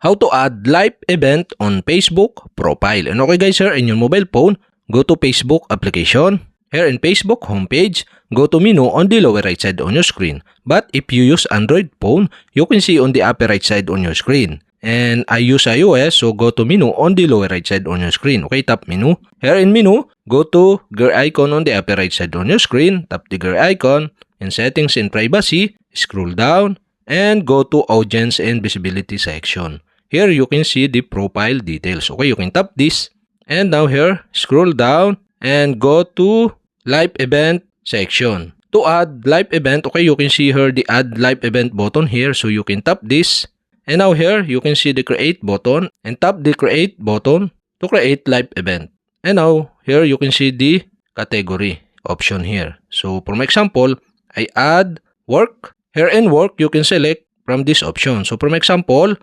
how to add live event on Facebook profile. And okay guys, here in your mobile phone, go to Facebook application. Here in Facebook homepage, go to menu on the lower right side on your screen. But if you use Android phone, you can see on the upper right side on your screen. And I use iOS, so go to menu on the lower right side on your screen. Okay, tap menu. Here in menu, go to gear icon on the upper right side on your screen. Tap the gear icon. In settings and privacy, scroll down and go to audience and visibility section. Here you can see the profile details. Okay, you can tap this. And now here, scroll down and go to live event section. To add live event, okay, you can see here the add live event button here. So you can tap this. And now here, you can see the create button and tap the create button to create live event. And now here, you can see the category option here. So for my example, I add work. Here in work, you can select from this option. So for my example,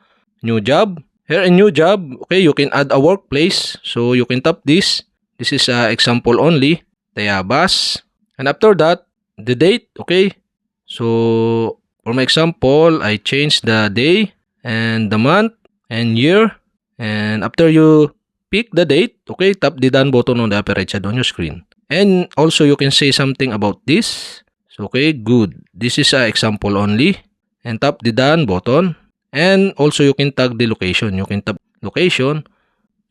new job. Here in new job, okay, you can add a workplace. So you can tap this. This is example only. Tayabas. And after that, the date, okay. So for my example, I change the day and the month and year. And after you pick the date, okay, tap the done button on the upper right side on your screen. And also you can say something about this. So okay, good. This is example only. And tap the done button. And also you can tag the location. You can tap location.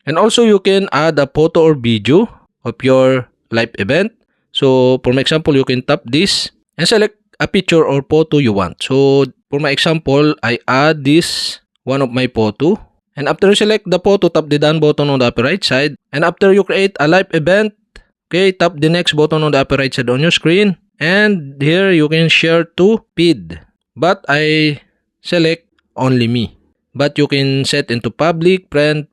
And also you can add a photo or video of your live event. So for my example, you can tap this and select a picture or photo you want. So for my example, I add this one of my photo. And after you select the photo, tap the done button on the upper right side. And after you create a live event, okay, tap the next button on the upper right side on your screen. And here you can share to feed. But I select only me. But you can set into public, friend,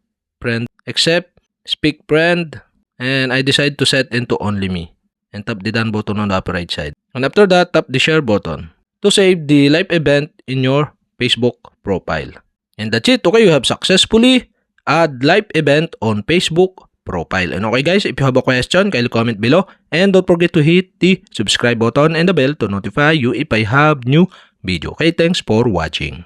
accept, speak friend. And I decide to set into only me. And tap the done button on the upper right side. And after that, tap the share button to save the live event in your Facebook profile. And that's it. Okay, you have successfully add live event on Facebook profile. And okay guys, if you have a question, kindly comment below. And don't forget to hit the subscribe button and the bell to notify you if I have new video. Okay, thanks for watching.